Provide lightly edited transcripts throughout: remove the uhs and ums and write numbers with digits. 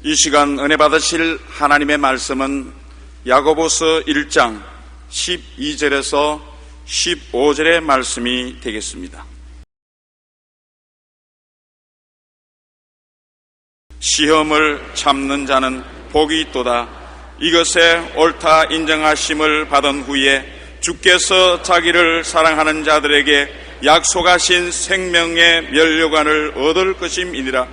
이 시간 은혜 받으실 하나님의 말씀은 야고보서 1장 12절에서 15절의 말씀이 되겠습니다. 시험을 참는 자는 복이 있도다. 이것에 옳다 인정하심을 받은 후에 주께서 자기를 사랑하는 자들에게 약속하신 생명의 면류관을 얻을 것임이니라.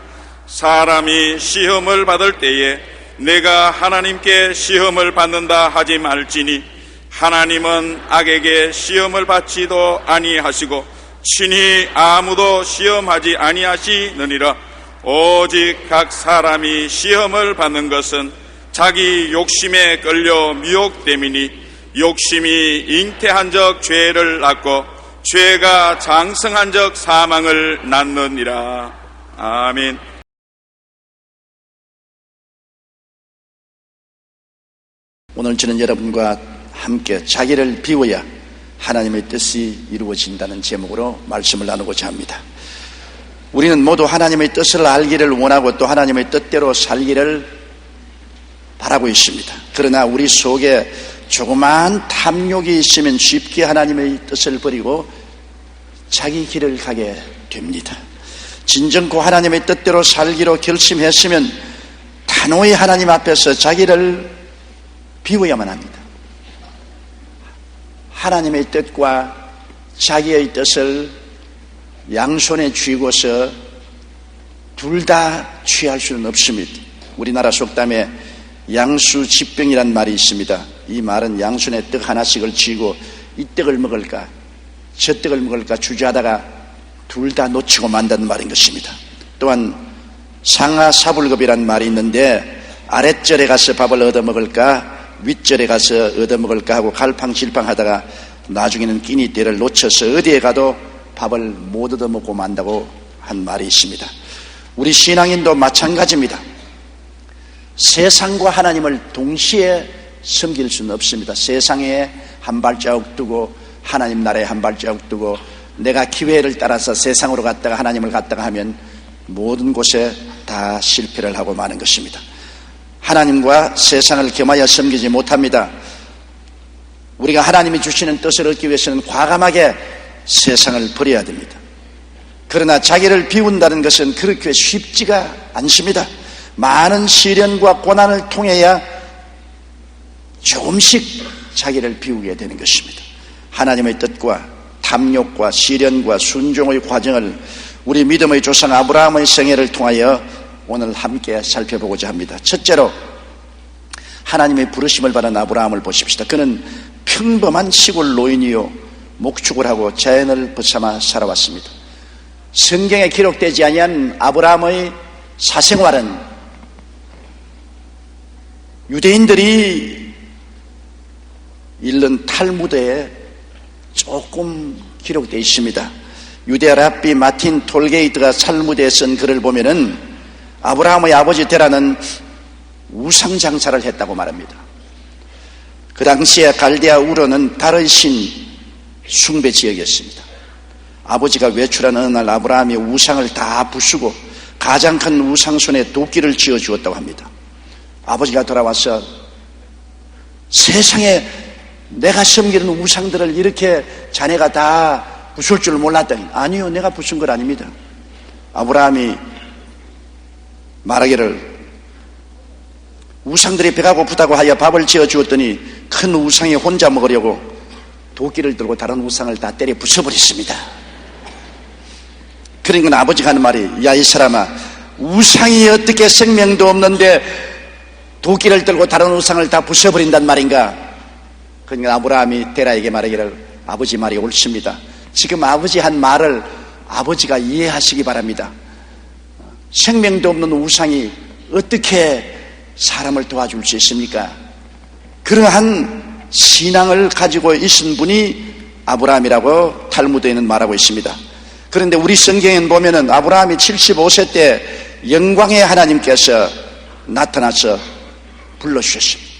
사람이 시험을 받을 때에 내가 하나님께 시험을 받는다 하지 말지니 하나님은 악에게 시험을 받지도 아니하시고 친히 아무도 시험하지 아니하시느니라. 오직 각 사람이 시험을 받는 것은 자기 욕심에 끌려 미혹됨이니 욕심이 잉태한 적 죄를 낳고 죄가 장성한 적 사망을 낳느니라. 아멘. 오늘 저는 여러분과 함께 자기를 비워야 하나님의 뜻이 이루어진다는 제목으로 말씀을 나누고자 합니다. 우리는 모두 하나님의 뜻을 알기를 원하고 또 하나님의 뜻대로 살기를 바라고 있습니다. 그러나 우리 속에 조그마한 탐욕이 있으면 쉽게 하나님의 뜻을 버리고 자기 길을 가게 됩니다. 진정코 하나님의 뜻대로 살기로 결심했으면 단호히 하나님 앞에서 자기를 비워야만 합니다. 하나님의 뜻과 자기의 뜻을 양손에 쥐고서 둘 다 취할 수는 없습니다. 우리나라 속담에 양수지병이란 말이 있습니다. 이 말은 양손에 떡 하나씩을 쥐고 이 떡을 먹을까 저 떡을 먹을까 주저하다가 둘 다 놓치고 만다는 말인 것입니다. 또한 상하사불급이란 말이 있는데 아랫절에 가서 밥을 얻어먹을까 윗절에 가서 얻어먹을까 하고 갈팡질팡하다가 나중에는 끼니 때를 놓쳐서 어디에 가도 밥을 못 얻어먹고 만다고 한 말이 있습니다. 우리 신앙인도 마찬가지입니다. 세상과 하나님을 동시에 섬길 수는 없습니다. 세상에 한 발자국 두고 하나님 나라에 한 발자국 두고 내가 기회를 따라서 세상으로 갔다가 하나님을 갔다가 하면 모든 곳에 다 실패를 하고 마는 것입니다. 하나님과 세상을 겸하여 섬기지 못합니다. 우리가 하나님이 주시는 뜻을 얻기 위해서는 과감하게 세상을 버려야 됩니다. 그러나 자기를 비운다는 것은 그렇게 쉽지가 않습니다. 많은 시련과 고난을 통해야 조금씩 자기를 비우게 되는 것입니다. 하나님의 뜻과 탐욕과 시련과 순종의 과정을 우리 믿음의 조상 아브라함의 생애를 통하여 오늘 함께 살펴보고자 합니다. 첫째로 하나님의 부르심을 받은 아브라함을 보십시다. 그는 평범한 시골 노인이요 목축을 하고 자연을 벗삼아 살아왔습니다. 성경에 기록되지 아니한 아브라함의 사생활은 유대인들이 읽는 탈무드에 조금 기록되어 있습니다. 유대 랍비 마틴 톨게이트가 탈무드에 쓴 글을 보면은 아브라함의 아버지 데라는 우상 장사를 했다고 말합니다. 그 당시에 갈대아 우르는 달의 신 숭배 지역이었습니다. 아버지가 외출한 어느 날 아브라함이 우상을 다 부수고 가장 큰 우상손에 도끼를 쥐어 주었다고 합니다. 아버지가 돌아와서 세상에 내가 섬기는 우상들을 이렇게 자네가 다 부술 줄 몰랐더니 아니요, 내가 부순 건 아닙니다. 아브라함이 말하기를 우상들이 배가 고프다고 하여 밥을 지어 주었더니 큰 우상이 혼자 먹으려고 도끼를 들고 다른 우상을 다 때려 부숴버렸습니다. 그러니까 아버지가 하는 말이 야 이 사람아, 우상이 어떻게 생명도 없는데 도끼를 들고 다른 우상을 다 부숴버린단 말인가? 그러니까 아브라함이 데라에게 말하기를 아버지 말이 옳습니다. 지금 아버지 한 말을 아버지가 이해하시기 바랍니다. 생명도 없는 우상이 어떻게 사람을 도와줄 수 있습니까? 그러한 신앙을 가지고 있은 분이 아브라함이라고 탈무드에는 말하고 있습니다. 그런데 우리 성경에는 보면은 아브라함이 75세 때 영광의 하나님께서 나타나서 불러주셨습니다.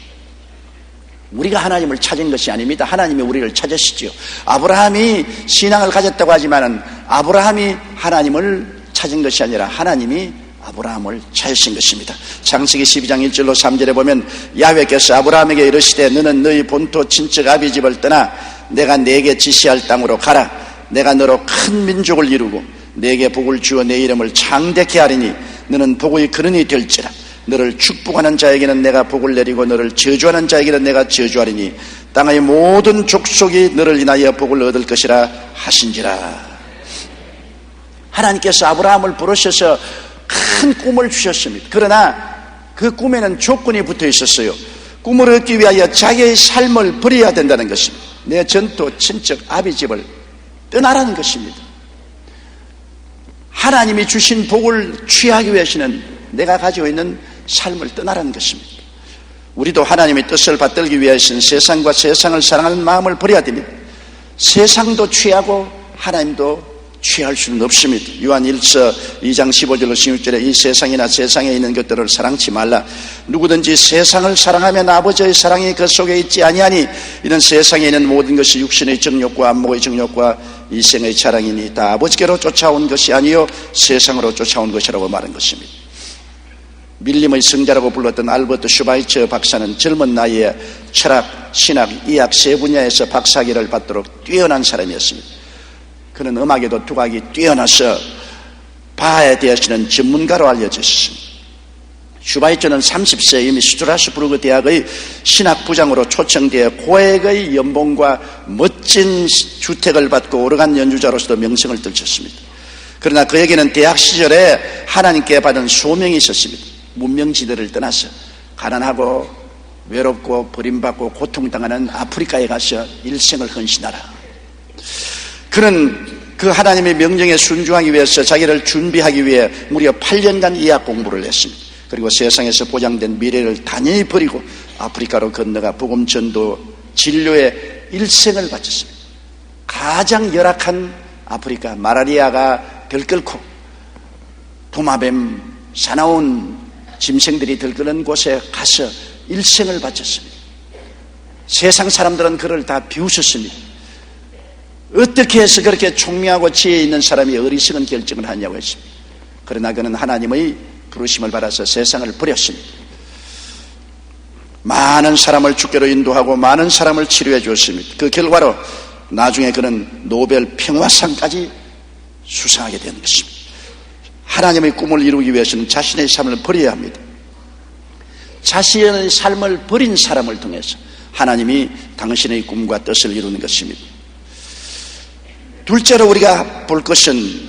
우리가 하나님을 찾은 것이 아닙니다. 하나님이 우리를 찾으시지요. 아브라함이 신앙을 가졌다고 하지만은 아브라함이 하나님을 찾은 것이 아니라 하나님이 아브라함을 찾으신 것입니다. 창세기 12장 1절로 3절에 보면 야훼께서 아브라함에게 이르시되 너는 너희 본토 친척 아비 집을 떠나 내가 네게 지시할 땅으로 가라. 내가 너로 큰 민족을 이루고 네게 복을 주어 내 이름을 창대케 하리니 너는 복의 근원이 될지라. 너를 축복하는 자에게는 내가 복을 내리고 너를 저주하는 자에게는 내가 저주하리니 땅의 모든 족속이 너를 인하여 복을 얻을 것이라 하신지라. 하나님께서 아브라함을 부르셔서 큰 꿈을 주셨습니다. 그러나 그 꿈에는 조건이 붙어 있었어요. 꿈을 얻기 위하여 자기의 삶을 버려야 된다는 것입니다. 내 전토 친척 아비 집을 떠나라는 것입니다. 하나님이 주신 복을 취하기 위해서는 내가 가지고 있는 삶을 떠나라는 것입니다. 우리도 하나님의 뜻을 받들기 위해서는 세상과 세상을 사랑하는 마음을 버려야 됩니다. 세상도 취하고 하나님도 취할 수는 없습니다. 요한 1서 2장 15절로 16절에 이 세상이나 세상에 있는 것들을 사랑치 말라. 누구든지 세상을 사랑하면 아버지의 사랑이 그 속에 있지 아니하니 이는 세상에 있는 모든 것이 육신의 정욕과 안목의 정욕과 이생의 자랑이니 다 아버지께로 쫓아온 것이 아니요 세상으로 쫓아온 것이라고 말한 것입니다. 밀림의 성자라고 불렀던 알버트 슈바이처 박사는 젊은 나이에 철학, 신학, 이학 세 분야에서 박사학위를 받도록 뛰어난 사람이었습니다. 그는 음악에도 두각이 뛰어나서 바에 대해서는 전문가로 알려져 있습니다. 슈바이처는 30세에 이미 스트라스부르크 대학의 신학부장으로 초청되어 고액의 연봉과 멋진 주택을 받고 오르간 연주자로서도 명성을 떨쳤습니다. 그러나 그에게는 대학 시절에 하나님께 받은 소명이 있었습니다. 문명지대를 떠나서 가난하고 외롭고 버림받고 고통당하는 아프리카에 가서 일생을 헌신하라. 그는 그 하나님의 명령에 순종하기 위해서 자기를 준비하기 위해 무려 8년간 이학 공부를 했습니다. 그리고 세상에서 보장된 미래를 단연히 버리고 아프리카로 건너가 복음 전도 진료에 일생을 바쳤습니다. 가장 열악한 아프리카 마라리아가 들끓고 도마뱀 사나운 짐승들이 들끓는 곳에 가서 일생을 바쳤습니다. 세상 사람들은 그를 다 비웃었습니다. 어떻게 해서 그렇게 총명하고 지혜 있는 사람이 어리석은 결정을 하냐고 했습니다. 그러나 그는 하나님의 부르심을 받아서 세상을 버렸습니다. 많은 사람을 주께로 인도하고 많은 사람을 치료해 주었습니다. 그 결과로 나중에 그는 노벨 평화상까지 수상하게 된 것입니다. 하나님의 꿈을 이루기 위해서는 자신의 삶을 버려야 합니다. 자신의 삶을 버린 사람을 통해서 하나님이 당신의 꿈과 뜻을 이루는 것입니다. 둘째로 우리가 볼 것은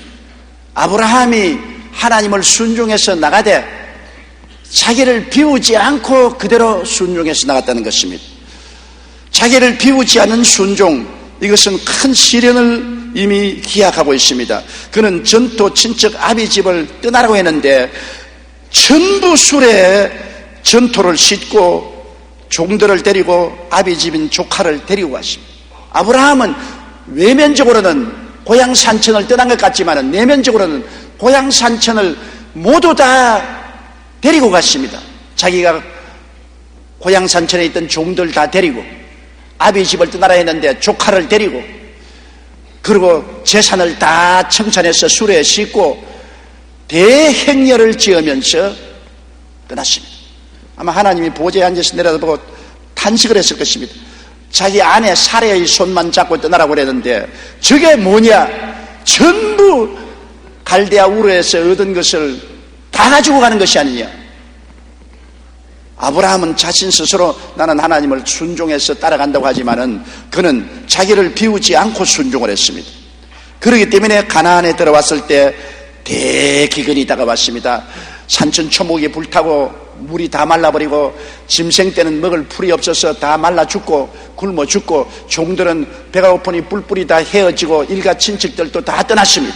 아브라함이 하나님을 순종해서 나가되 자기를 비우지 않고 그대로 순종해서 나갔다는 것입니다. 자기를 비우지 않은 순종, 이것은 큰 시련을 이미 기약하고 있습니다. 그는 전토 친척 아비 집을 떠나라고 했는데 전부 술에 전토를 싣고 종들을 데리고 아비 집인 조카를 데리고 갔습니다. 아브라함은 외면적으로는 고향 산천을 떠난 것 같지만 내면적으로는 고향 산천을 모두 다 데리고 갔습니다. 자기가 고향 산천에 있던 종들 다 데리고 아비 집을 떠나라 했는데 조카를 데리고 그리고 재산을 다 청산해서 수레에 싣고 대행렬을 지으면서 떠났습니다. 아마 하나님이 보좌에 앉아서 내려다보고 탄식을 했을 것입니다. 자기 아내 사례의 손만 잡고 떠나라고 그랬는데 저게 뭐냐? 전부 갈대아 우르에서 얻은 것을 다 가지고 가는 것이 아니냐? 아브라함은 자신 스스로 나는 하나님을 순종해서 따라간다고 하지만은 그는 자기를 비우지 않고 순종을 했습니다. 그렇기 때문에 가나안에 들어왔을 때 대기근이 다가왔습니다. 산천 초목이 불타고 물이 다 말라버리고 짐승 때는 먹을 풀이 없어서 다 말라 죽고 굶어 죽고 종들은 배가 고프니 뿔뿔이 다 헤어지고 일가 친척들도 다 떠났습니다.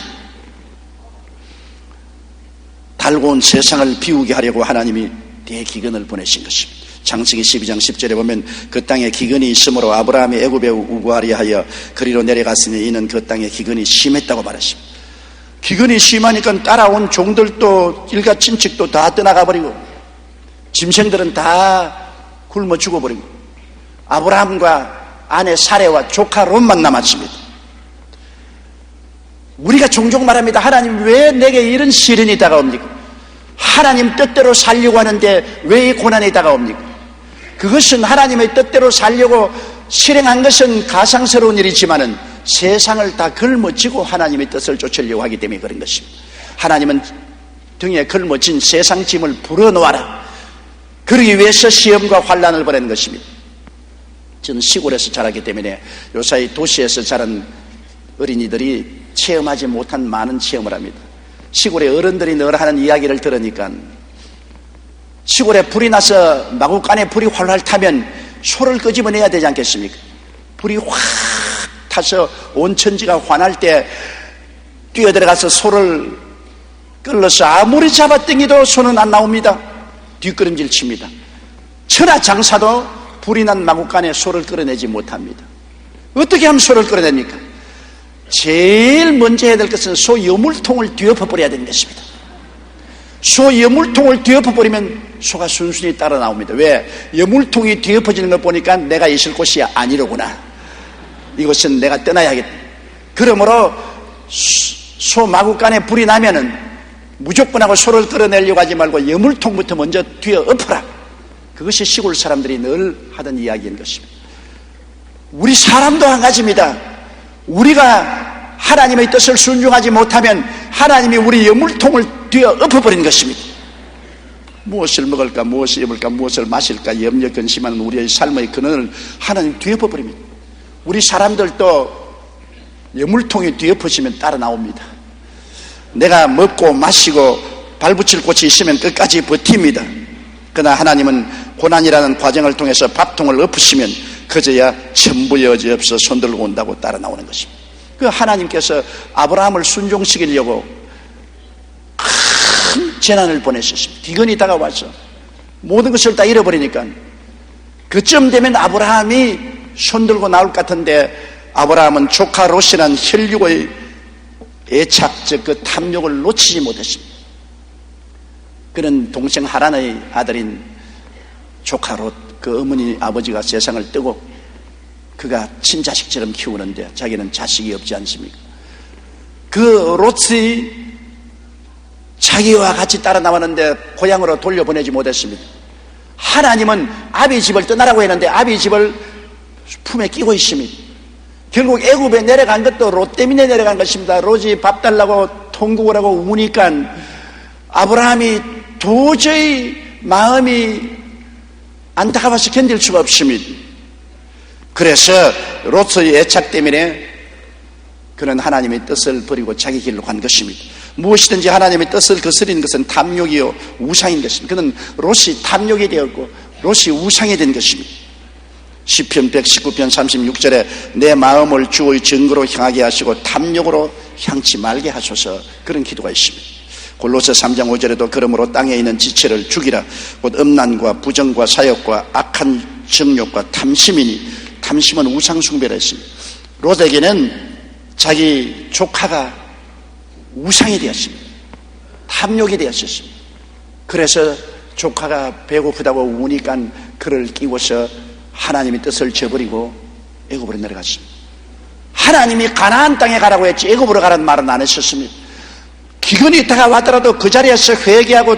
달고온 세상을 비우게 하려고 하나님이 대기근을 보내신 것입니다. 창세기 12장 10절에 보면 그 땅에 기근이 있으므로 아브라함이 애굽에 우거하려 하여 그리로 내려갔으니 이는 그 땅에 기근이 심했다고 말했습니다. 기근이 심하니까 따라온 종들도 일가 친척도 다 떠나가 버리고 짐승들은 다 굶어 죽어버리고 아브라함과 아내 사레와 조카 롯만 남았습니다. 우리가 종종 말합니다. 하나님 왜 내게 이런 시련이 다가옵니까? 하나님 뜻대로 살려고 하는데 왜 이 고난이 다가옵니까? 그것은 하나님의 뜻대로 살려고 실행한 것은 가상스러운 일이지만은 세상을 다 걸머쥐고 하나님의 뜻을 쫓으려고 하기 때문에 그런 것입니다. 하나님은 등에 걸머진 세상 짐을 풀어놓아라. 그러기 위해서 시험과 환난을 보내는 것입니다. 저는 시골에서 자랐기 때문에 요사이 도시에서 자란 어린이들이 체험하지 못한 많은 체험을 합니다. 시골의 어른들이 늘 하는 이야기를 들으니까 시골에 불이 나서 마구간에 불이 활활 타면 소를 끄집어내야 되지 않겠습니까? 불이 확 타서 온 천지가 환할 때 뛰어들어가서 소를 끌어서 아무리 잡아당겨도 소는 안 나옵니다. 뒷걸음질 칩니다. 천하장사도 불이 난 마구간에 소를 끌어내지 못합니다. 어떻게 하면 소를 끌어냅니까? 제일 먼저 해야 될 것은 소 여물통을 뒤엎어버려야 되는 것입니다. 소 여물통을 뒤엎어버리면 소가 순순히 따라 나옵니다. 왜? 여물통이 뒤엎어지는 걸 보니까 내가 있을 곳이 아니로구나. 이것은 내가 떠나야겠다. 그러므로 소 마구간에 불이 나면은 무조건 하고 소를 끌어내려고 하지 말고 여물통부터 먼저 뒤엎어라. 그것이 시골 사람들이 늘 하던 이야기인 것입니다. 우리 사람도 한 가지입니다. 우리가 하나님의 뜻을 순종하지 못하면 하나님이 우리 여물통을 뒤엎어버린 것입니다. 무엇을 먹을까, 무엇을 입을까, 무엇을 마실까 염려 근심하는 우리의 삶의 근원을 하나님 뒤엎어버립니다. 우리 사람들도 여물통이 뒤엎어지면 따라 나옵니다. 내가 먹고 마시고 발붙일 곳이 있으면 끝까지 버팁니다. 그러나 하나님은 고난이라는 과정을 통해서 밥통을 엎으시면 그저야 천부 여지 없어 손들고 온다고 따라 나오는 것입니다. 그 하나님께서 아브라함을 순종시키려고 큰 재난을 보내셨습니다. 기근이 다가와서 모든 것을 다 잃어버리니까 그쯤 되면 아브라함이 손들고 나올 것 같은데 아브라함은 조카 롯이라는 혈육의 애착, 즉 그 탐욕을 놓치지 못했습니다. 그는 동생 하란의 아들인 조카 롯, 그 어머니 아버지가 세상을 뜨고 그가 친자식처럼 키우는데 자기는 자식이 없지 않습니까? 그 롯이 자기와 같이 따라 나왔는데 고향으로 돌려보내지 못했습니다. 하나님은 아비 집을 떠나라고 했는데 아비 집을 품에 끼고 있습니다. 결국 애굽에 내려간 것도 롯 때문에 내려간 것입니다. 롯이 밥 달라고 통곡을 하고 우니까 아브라함이 도저히 마음이 안타까워서 견딜 수가 없습니다. 그래서 롯의 애착 때문에 그는 하나님의 뜻을 버리고 자기 길로 간 것입니다. 무엇이든지 하나님의 뜻을 거스리는 것은 탐욕이요 우상인 것입니다. 그는 롯이 탐욕이 되었고 롯이 우상이 된 것입니다. 시편 119편 36절에 내 마음을 주의 증거로 향하게 하시고 탐욕으로 향치 말게 하소서, 그런 기도가 있습니다. 골로새 3장 5절에도 그러므로 땅에 있는 지체를 죽이라, 곧 음란과 부정과 사욕과 악한 정욕과 탐심이니, 탐심은 우상 숭배를 했습니다. 롯에게는 자기 조카가 우상이 되었습니다. 탐욕이 되었습니다. 그래서 조카가 배고프다고 우니까 그를 끼워서 하나님의 뜻을 저버리고 애굽으로 내려갔습니다. 하나님이 가나안 땅에 가라고 했지 애굽으로 가라는 말은 안 했었습니다. 기근이 다가왔더라도 그 자리에서 회개하고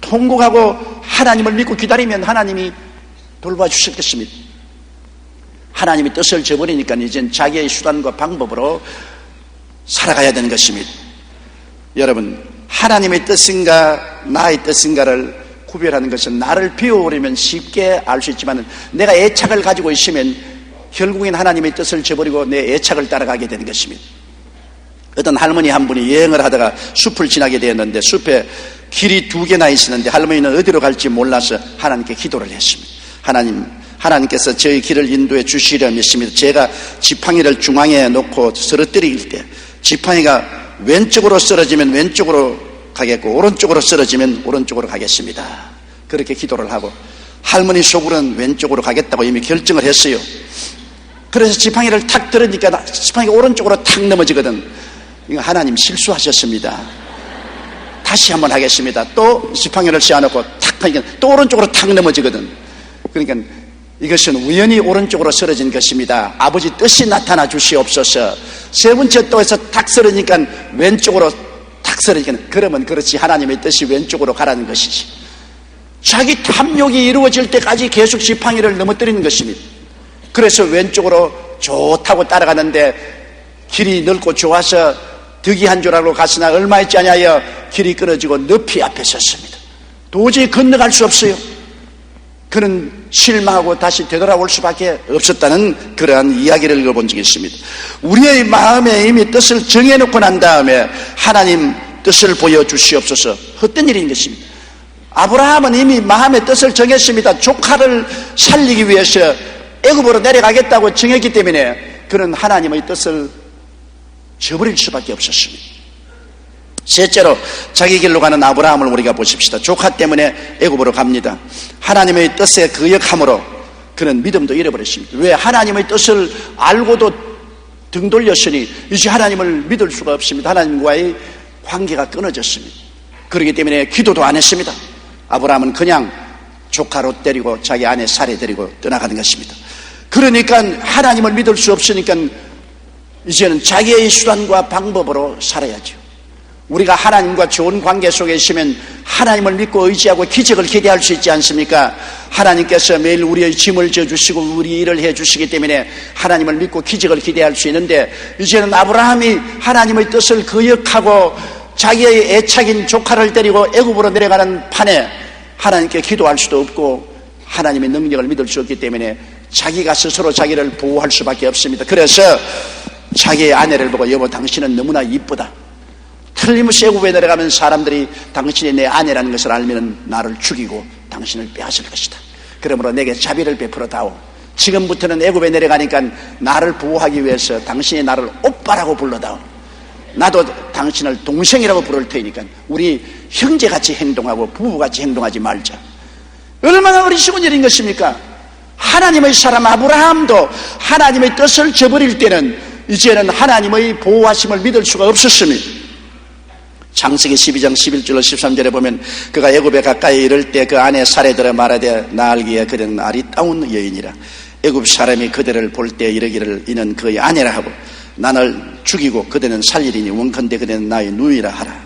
통곡하고 하나님을 믿고 기다리면 하나님이 돌봐주실 것입니다. 하나님의 뜻을 저버리니까 이젠 자기의 수단과 방법으로 살아가야 되는 것입니다. 여러분, 하나님의 뜻인가 나의 뜻인가를 구별하는 것은 나를 비워버리면 쉽게 알 수 있지만 내가 애착을 가지고 있으면 결국엔 하나님의 뜻을 저버리고 내 애착을 따라가게 되는 것입니다. 어떤 할머니 한 분이 여행을 하다가 숲을 지나게 되었는데 숲에 길이 2개나 있었는데 할머니는 어디로 갈지 몰라서 하나님께 기도를 했습니다. 하나님께서 저희 길을 인도해 주시려 믿습니다. 제가 지팡이를 중앙에 놓고 쓰러뜨릴 때 지팡이가 왼쪽으로 쓰러지면 왼쪽으로 가겠고 오른쪽으로 쓰러지면 오른쪽으로 가겠습니다. 그렇게 기도를 하고 할머니 속으로는 왼쪽으로 가겠다고 이미 결정을 했어요. 그래서 지팡이를 탁 들으니까 지팡이가 오른쪽으로 탁 넘어지거든. 이거 하나님 실수하셨습니다. 다시 한번 하겠습니다. 또 지팡이를 씌워놓고 탁 하니까 또 오른쪽으로 탁 넘어지거든. 그러니까 이것은 우연히 오른쪽으로 쓰러진 것입니다. 아버지 뜻이 나타나 주시옵소서. 세 번째 또에서 탁 쓰러지니까 왼쪽으로 탁 쓰러지니까, 그러면 그렇지, 하나님의 뜻이 왼쪽으로 가라는 것이지. 자기 탐욕이 이루어질 때까지 계속 지팡이를 넘어뜨리는 것입니다. 그래서 왼쪽으로 좋다고 따라가는데 길이 넓고 좋아서 득이 한 줄 알고 갔으나 얼마 있지 아니하여 길이 끊어지고 늪이 앞에 섰습니다. 도저히 건너갈 수 없어요. 그는 실망하고 다시 되돌아올 수밖에 없었다는 그러한 이야기를 읽어본 적이 있습니다. 우리의 마음에 이미 뜻을 정해놓고 난 다음에 하나님 뜻을 보여주시옵소서. 헛된 일인 것입니다. 아브라함은 이미 마음의 뜻을 정했습니다. 조카를 살리기 위해서 애굽으로 내려가겠다고 정했기 때문에 그는 하나님의 뜻을 저버릴 수밖에 없었습니다. 셋째로 자기 길로 가는 아브라함을 우리가 보십시다. 조카 때문에 애굽으로 갑니다. 하나님의 뜻에 거역함으로 그는 믿음도 잃어버렸습니다. 왜? 하나님의 뜻을 알고도 등 돌렸으니 이제 하나님을 믿을 수가 없습니다. 하나님과의 관계가 끊어졌습니다. 그렇기 때문에 기도도 안 했습니다. 아브라함은 그냥 조카 롯 데리고 자기 아내 사례 데리고 떠나가는 것입니다. 그러니까 하나님을 믿을 수 없으니까 이제는 자기의 수단과 방법으로 살아야죠. 우리가 하나님과 좋은 관계 속에 있으면 하나님을 믿고 의지하고 기적을 기대할 수 있지 않습니까? 하나님께서 매일 우리의 짐을 져주시고 우리 일을 해주시기 때문에 하나님을 믿고 기적을 기대할 수 있는데, 이제는 아브라함이 하나님의 뜻을 거역하고 자기의 애착인 조카를 데리고 애굽으로 내려가는 판에 하나님께 기도할 수도 없고 하나님의 능력을 믿을 수 없기 때문에 자기가 스스로 자기를 보호할 수밖에 없습니다. 그래서 자기의 아내를 보고, 여보 당신은 너무나 이쁘다. 틀림없이 애굽에 내려가면 사람들이 당신이 내 아내라는 것을 알면 나를 죽이고 당신을 빼앗을 것이다. 그러므로 내게 자비를 베풀어 다오. 지금부터는 애굽에 내려가니까 나를 보호하기 위해서 당신이 나를 오빠라고 불러다오. 나도 당신을 동생이라고 부를 테니까 우리 형제같이 행동하고 부부같이 행동하지 말자. 얼마나 어리석은 일인 것입니까? 하나님의 사람 아브라함도 하나님의 뜻을 저버릴 때는 이제는 하나님의 보호하심을 믿을 수가 없었습니다. 창세기 12장 11절로 13절에 보면 그가 애굽에 가까이 이를 때 그 아내 사레들어 말하되 나 알기에 그는 아리따운 여인이라. 애굽 사람이 그들을 볼 때 이르기를 이는 그의 아내라 하고 나를 죽이고 그대는 살리리니 원컨대 그대는 나의 누이라 하라.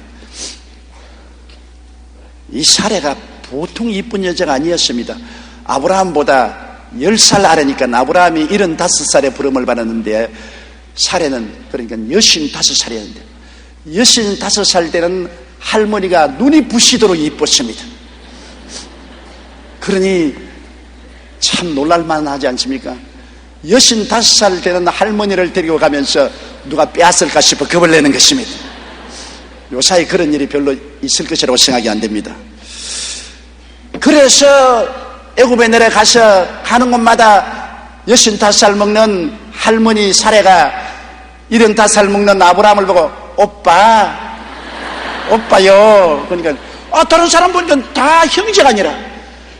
이 사레가 보통 이쁜 여자가 아니었습니다. 아브라함보다 10살 아래니까 아브라함이 75살에 부름을 받았는데 사레는 그러니까 65살이었는데 65살 때는 할머니가 눈이 부시도록 이뻤습니다. 그러니 참 놀랄만 하지 않습니까? 65살 되는 할머니를 데리고 가면서 누가 빼앗을까 싶어 겁을 내는 것입니다. 요사이 그런 일이 별로 있을 것이라고 생각이 안 됩니다. 그래서 애굽에 내려가서 가는 곳마다 65살 먹는 할머니 사례가 75살 먹는 아브라함을 보고 오빠요. 그러니까 다른 사람 보니까 다 형제가 아니라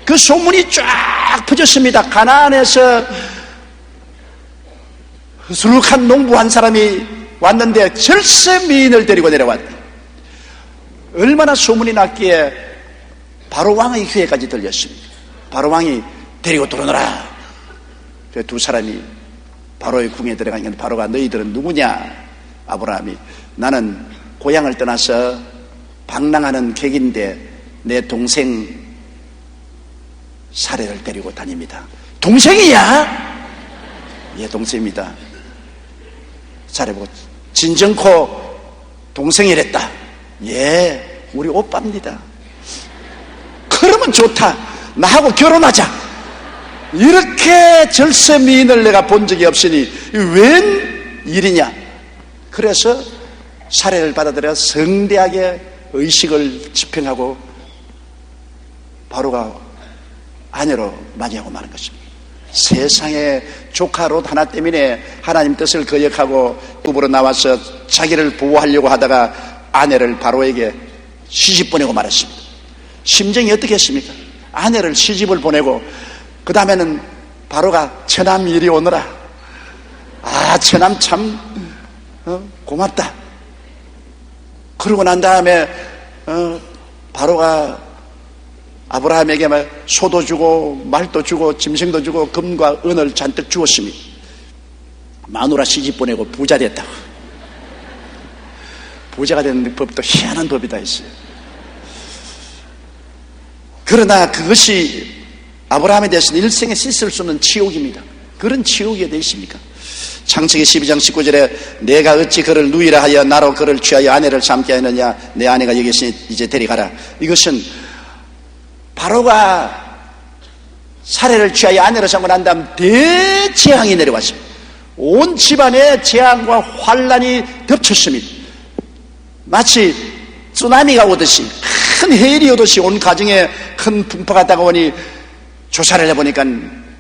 그 소문이 쫙 퍼졌습니다. 가나안에서 수룩한 농부 한 사람이 왔는데 절세 미인을 데리고 내려왔다. 얼마나 소문이 났기에 바로 왕의 귀에까지 들렸습니다. 바로 왕이 데리고 들어오너라. 그 두 사람이 바로의 궁에 들어가니까 바로가 너희들은 누구냐? 아브라함이 나는 고향을 떠나서 방랑하는 객인데 내 동생 사례를 데리고 다닙니다. 동생이야? 예, 동생입니다. 사례 보고 진정코 동생이랬다. 예, 우리 오빠입니다. 그러면 좋다. 나하고 결혼하자. 이렇게 절세미인을 내가 본 적이 없으니 웬 일이냐. 그래서 사례를 받아들여 성대하게 의식을 집행하고 바로가 아내로 맞이하고 마는 것입니다. 세상에 조카 롯 하나 때문에 하나님 뜻을 거역하고 부부로 나와서 자기를 보호하려고 하다가 아내를 바로에게 시집 보내고 말았습니다. 심정이 어떻겠습니까? 아내를 시집을 보내고 그 다음에는 바로가 처남 이리 오너라. 처남 참 고맙다. 그러고 난 다음에 바로가 아브라함에게 소도 주고 말도 주고 짐승도 주고 금과 은을 잔뜩 주었으니 마누라 시집 보내고 부자 됐다고. 부자가 되는 법도 희한한 법이 다 있어요. 그러나 그것이 아브라함에 대해서는 일생에 씻을 수 없는 치욕입니다. 그런 치욕이 어디 있습니까? 창세기 12장 19절에 내가 어찌 그를 누이라 하여 나로 그를 취하여 아내를 삼게 하느냐, 내 아내가 여기 있으니 이제 데려가라. 이것은 바로가 사례를 취하여 아내를 삼고 난 다음 대재앙이 내려왔습니다. 온 집안에 재앙과 환란이 덮쳤습니다. 마치 쓰나미가 오듯이, 큰 해일이 오듯이 온 가정에 큰 풍파가 다가오니 조사를 해보니까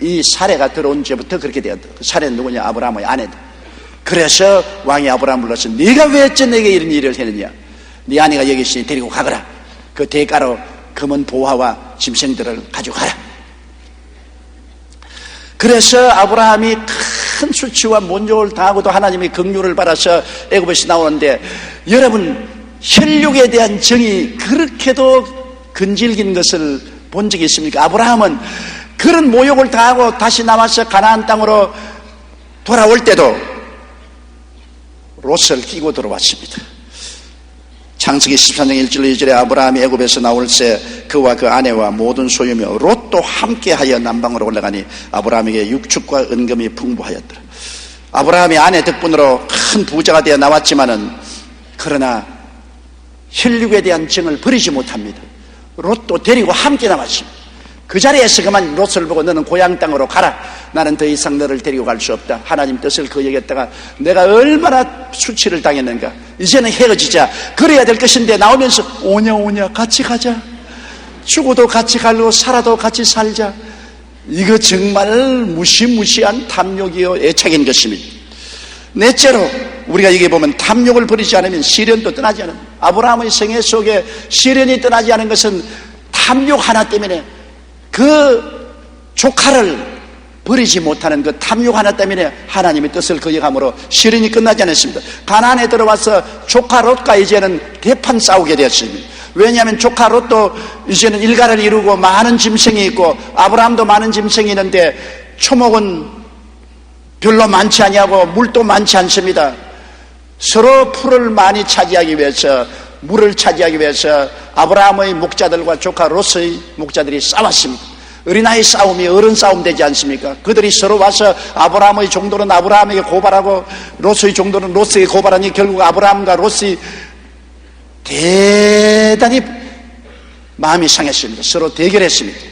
이 사례가 들어온 죄부터 그렇게 되었다. 그 사례는 누구냐? 아브라함의 아내다. 그래서 왕이 아브라함 불러서 네가 왜 어째 내게 이런 일을 했느냐? 네 아내가 여기 있으니 데리고 가거라. 그 대가로 금은 보화와 짐승들을 가져가라. 그래서 아브라함이 큰 수치와 문족을 당하고도 하나님의 긍휼을 받아서 애굽에서 나오는데, 여러분 혈육에 대한 정이 그렇게도 근질긴 것을 본 적이 있습니까? 아브라함은 그런 모욕을 당하고 다시 남아서 가나안 땅으로 돌아올 때도 롯을 끼고 들어왔습니다. 창세기 13장 1절 2절에 아브라함이 애굽에서 나올새 그와 그 아내와 모든 소유며 롯도 함께하여 남방으로 올라가니 아브라함에게 육축과 은금이 풍부하였더라. 아브라함이 아내 덕분으로 큰 부자가 되어 나왔지만은, 그러나 혈육에 대한 정을 버리지 못합니다. 롯도 데리고 함께 남았습니다. 그 자리에서 그만 롯을 보고 너는 고향 땅으로 가라. 나는 더 이상 너를 데리고 갈 수 없다. 하나님 뜻을 거역했다가 내가 얼마나 수치를 당했는가. 이제는 헤어지자. 그래야 될 것인데 나오면서 오냐 같이 가자. 죽어도 같이 갈고 살아도 같이 살자. 이거 정말 무시무시한 탐욕이요 애착인 것입니다. 넷째로 우리가 여기 보면 탐욕을 버리지 않으면 시련도 떠나지 않은, 아브라함의 생애 속에 시련이 떠나지 않은 것은 탐욕 하나 때문에, 그 조카를 버리지 못하는 그 탐욕 하나 때문에 하나님의 뜻을 거역함으로 시련이 끝나지 않았습니다. 가나안에 들어와서 조카 롯과 이제는 대판 싸우게 되었습니다. 왜냐하면 조카 롯도 이제는 일가를 이루고 많은 짐승이 있고 아브라함도 많은 짐승이 있는데 초목은 별로 많지 아니하고 물도 많지 않습니다. 서로 풀을 많이 차지하기 위해서, 물을 차지하기 위해서 아브라함의 목자들과 조카 롯의 목자들이 싸웠습니다. 어린아이 싸움이 어른 싸움 되지 않습니까? 그들이 서로 와서 아브라함의 종들은 아브라함에게 고발하고 롯의 종들은 롯에게 고발하니 결국 아브라함과 롯이 대단히 마음이 상했습니다. 서로 대결했습니다.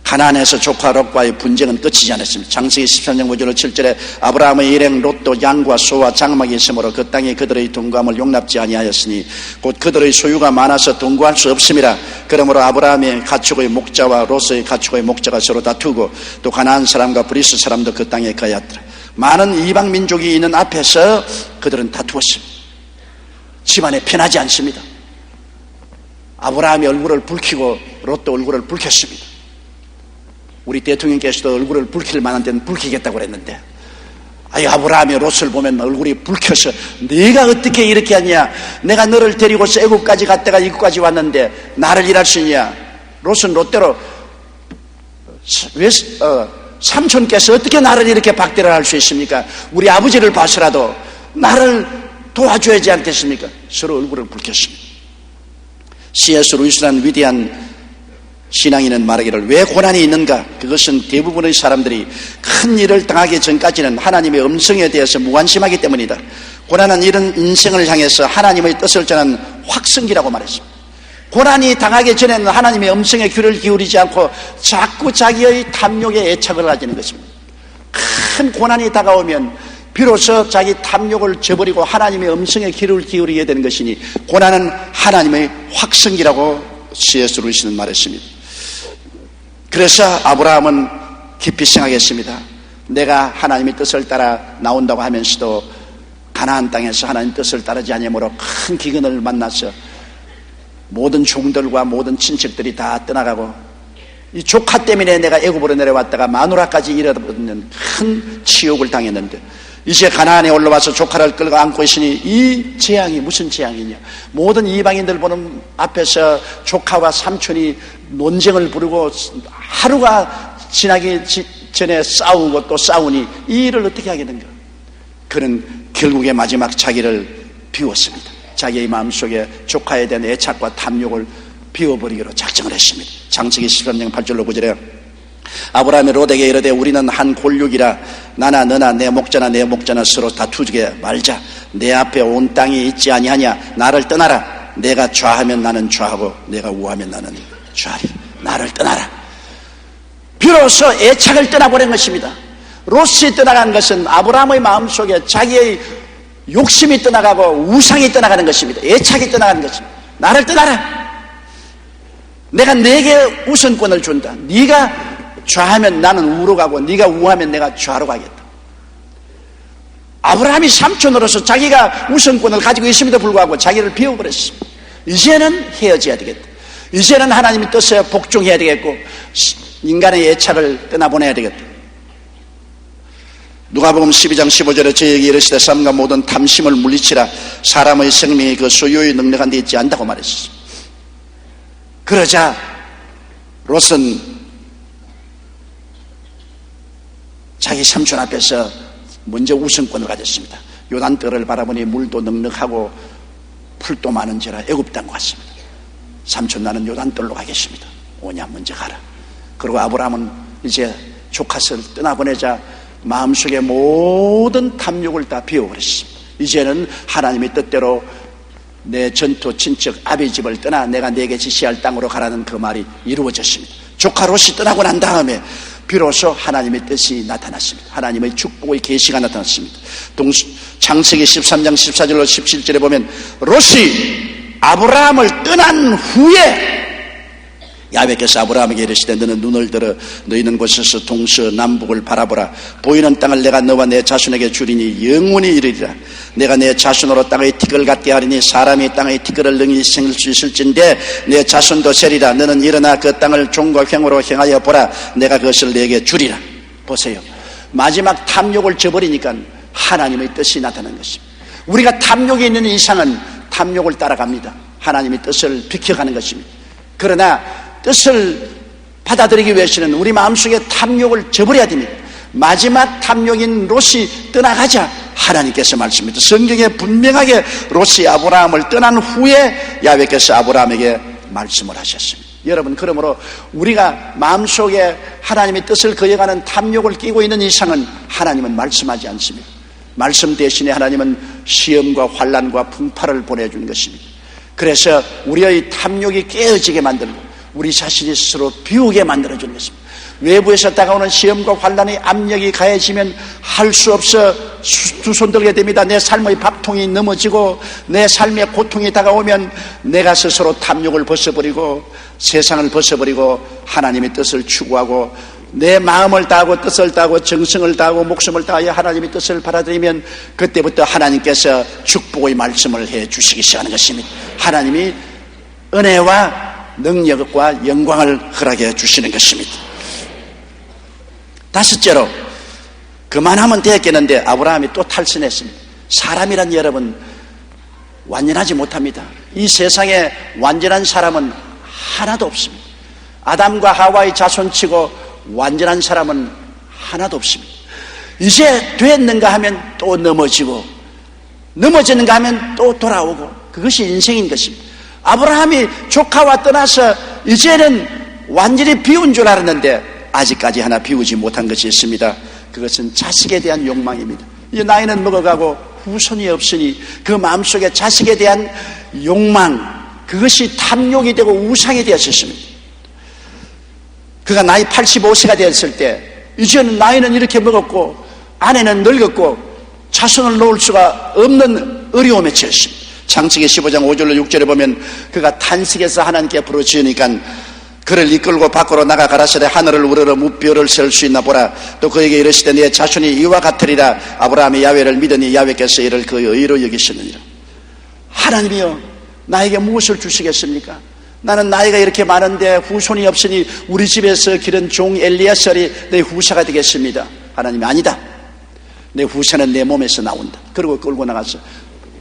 가나안에서 조카 롯과의 분쟁은 끝이지 않았습니다. 창세기 13장 5절 7절에 아브라함의 일행 롯도 양과 소와 장막이 있으므로 그 땅에 그들의 동거함을 용납지 아니하였으니 곧 그들의 소유가 많아서 동거할 수 없음이라. 그러므로 아브라함의 가축의 목자와 롯의 가축의 목자가 서로 다투고 또 가나안 사람과 브리스 사람도 그 땅에 거하였더라. 많은 이방 민족이 있는 앞에서 그들은 다투었습니다. 집안에 편하지 않습니다. 아브라함이 얼굴을 붉히고 롯도 얼굴을 붉혔습니다. 우리 대통령께서도 얼굴을 붉힐 만한 데는 붉히겠다고 그랬는데, 아브라함이 롯을 보면 얼굴이 붉혀서 네가 어떻게 이렇게 하냐, 내가 너를 데리고서 애굽까지 갔다가 이곳까지 왔는데 나를 일할 수 있냐. 롯은 롯대로 삼촌께서 어떻게 나를 이렇게 박대를 할 수 있습니까? 우리 아버지를 봐서라도 나를 도와줘야지 않겠습니까? 서로 얼굴을 붉혔습니다. C.S. 루이스라는 위대한 신앙인은 말하기를, 왜 고난이 있는가? 그것은 대부분의 사람들이 큰 일을 당하기 전까지는 하나님의 음성에 대해서 무관심하기 때문이다. 고난은 이런 인생을 향해서 하나님의 뜻을 전하는 확성기라고 말했습니다. 고난이 당하기 전에는 하나님의 음성에 귀를 기울이지 않고 자꾸 자기의 탐욕에 애착을 가지는 것입니다. 큰 고난이 다가오면 비로소 자기 탐욕을 저버리고 하나님의 음성에 귀를 기울이게 되는 것이니 고난은 하나님의 확성기라고 C.S. 루이스는 말했습니다. 그래서 아브라함은 깊이 생각했습니다. 내가 하나님의 뜻을 따라 나온다고 하면서도 가나안 땅에서 하나님 뜻을 따르지 아니하므로 큰 기근을 만나서 모든 종들과 모든 친척들이 다 떠나가고, 이 조카 때문에 내가 애굽으로 내려왔다가 마누라까지 잃어버리는 큰 치욕을 당했는데, 이제 가나안에 올라와서 조카를 끌고 안고 있으니 이 재앙이 무슨 재앙이냐. 모든 이방인들 보는 앞에서 조카와 삼촌이 논쟁을 부르고 하루가 지나기 전에 싸우고 또 싸우니 이 일을 어떻게 하겠는가. 그는 결국에 마지막 자기를 비웠습니다. 자기의 마음속에 조카에 대한 애착과 탐욕을 비워버리기로 작정을 했습니다. 창세기 13장 8절로 9절에 아브라함이 롯에게 이르되 우리는 한 골육이라 나나 너나 내 목자나 서로 다투게 말자. 내 앞에 온 땅이 있지 아니하냐. 나를 떠나라. 내가 좌하면 나는 좌하고 내가 우하면 나는 좌하리. 나를 떠나라. 비로소 애착을 떠나버린 것입니다. 롯이 떠나간 것은 아브라함의 마음속에 자기의 욕심이 떠나가고 우상이 떠나가는 것입니다. 애착이 떠나가는 것입니다. 나를 떠나라. 내가 내게 우선권을 준다. 네가 좌하면 나는 우로 가고 네가 우하면 내가 좌로 가겠다. 아브라함이 삼촌으로서 자기가 우선권을 가지고 있음에도 불구하고 자기를 비워버렸습니다. 이제는 헤어져야 되겠다. 이제는 하나님의 뜻에 복종해야 되겠고 인간의 애착을 떠나보내야 되겠다. 누가복음 12장 15절에 저에게 이르시되 삶과 모든 탐심을 물리치라. 사람의 생명이 그 소유의 능력한 데 있지 않다고 말했습니다. 그러자 롯은 자기 삼촌 앞에서 먼저 우선권을 가졌습니다. 요단뜰을 바라보니 물도 넉넉하고 풀도 많은지라 애굽 땅 갔습니다. 삼촌 나는 요단뜰로 가겠습니다. 오냐 먼저 가라. 그리고 아브라함은 이제 조카를 떠나보내자 마음속에 모든 탐욕을 다 비워버렸습니다. 이제는 하나님의 뜻대로 내 전토 친척 아비 집을 떠나 내가 내게 지시할 땅으로 가라는 그 말이 이루어졌습니다. 조카 롯이 떠나고 난 다음에 비로소 하나님의 뜻이 나타났습니다. 하나님의 축복의 계시가 나타났습니다. 창세기 13장 14절로 17절에 보면 롯이 아브라함을 떠난 후에 야훼께서 아브라함에게 이르시되 너는 눈을 들어 너희는 곳에서 동서남북을 바라보라. 보이는 땅을 내가 너와 내 자손에게 주리니 영원히 이르리라. 내가 내 자손으로 땅의 티끌 같게 하리니 사람이 땅의 티끌을 능히 생길 수 있을진데 내 자손도 세리라. 너는 일어나 그 땅을 종과 횡으로 행하여 보라. 내가 그것을 내게 주리라. 보세요. 마지막 탐욕을 저버리니까 하나님의 뜻이 나타난 것입니다. 우리가 탐욕이 있는 이상은 탐욕을 따라갑니다. 하나님의 뜻을 비켜가는 것입니다. 그러나 뜻을 받아들이기 위해서는 우리 마음속에 탐욕을 저버려야 됩니다. 마지막 탐욕인 롯이 떠나가자 하나님께서 말씀합니다. 성경에 분명하게 롯이 아브라함을 떠난 후에 야훼께서 아브라함에게 말씀을 하셨습니다. 여러분, 그러므로 우리가 마음속에 하나님의 뜻을 거역하는 탐욕을 끼고 있는 이상은 하나님은 말씀하지 않습니다. 말씀 대신에 하나님은 시험과 환난과 풍파를 보내준 것입니다. 그래서 우리의 탐욕이 깨어지게 만들고 우리 자신이 스스로 비우게 만들어주는 것입니다. 외부에서 다가오는 시험과 환난의 압력이 가해지면 할 수 없어 두 손 들게 됩니다. 내 삶의 밥통이 넘어지고 내 삶의 고통이 다가오면 내가 스스로 탐욕을 벗어버리고 세상을 벗어버리고 하나님의 뜻을 추구하고 내 마음을 다하고 뜻을 다하고 정성을 다하고 목숨을 다하여 하나님의 뜻을 받아들이면 그때부터 하나님께서 축복의 말씀을 해 주시기 시작하는 것입니다. 하나님이 은혜와 능력과 영광을 허락해 주시는 것입니다. 다섯째로 그만하면 되겠는데 아브라함이 또 탈선했습니다. 사람이란 여러분 완전하지 못합니다. 이 세상에 완전한 사람은 하나도 없습니다. 아담과 하와의 자손치고 완전한 사람은 하나도 없습니다. 이제 됐는가 하면 또 넘어지고 넘어지는가 하면 또 돌아오고 그것이 인생인 것입니다. 아브라함이 조카와 떠나서 이제는 완전히 비운 줄 알았는데 아직까지 하나 비우지 못한 것이 있습니다. 그것은 자식에 대한 욕망입니다. 이제 나이는 먹어가고 후손이 없으니 그 마음속에 자식에 대한 욕망, 그것이 탐욕이 되고 우상이 되었습니다. 그가 나이 85세가 되었을 때 이제는 나이는 이렇게 먹었고 아내는 늙었고 자손을 놓을 수가 없는 어려움에 처했습니다. 창세기 15장 5절로 6절에 보면 그가 탄식해서 하나님께 부르짖으니까 그를 이끌고 밖으로 나가 가라사대 하늘을 우러러 무뼈를 셀 수 있나 보라. 또 그에게 이르시되 네 자손이 이와 같으리라. 아브라함이 야훼를 믿으니 야훼께서 이를 그의 의로 여기시느니라. 하나님이여 나에게 무엇을 주시겠습니까? 나는 나이가 이렇게 많은데 후손이 없으니 우리 집에서 기른 종 엘리야살이 내 후사가 되겠습니다. 하나님이 아니다. 내 후세는 내 몸에서 나온다. 그리고 끌고 나가서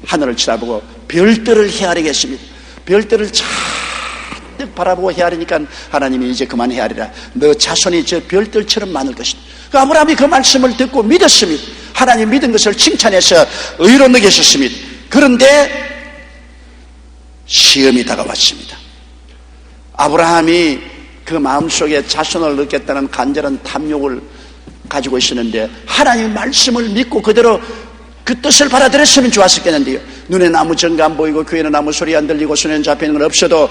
하늘을 쳐다보고 별들을 헤아리게 했습니다. 별들을 잔뜩 바라보고 헤아리니까 하나님이 이제 그만 헤아리라. 너 자손이 저 별들처럼 많을 것이다. 그 아브라함이 그 말씀을 듣고 믿었습니다. 하나님 믿은 것을 칭찬해서 의로 여기셨습니다. 그런데 시험이 다가왔습니다. 아브라함이 그 마음속에 자손을 얻겠다는 간절한 탐욕을 가지고 있었는데 하나님의 말씀을 믿고 그대로 그 뜻을 받아들였으면 좋았었겠는데요. 눈에 아무 증거 안 보이고 귀에는 아무 소리 안 들리고 손에는 잡히는 건 없어도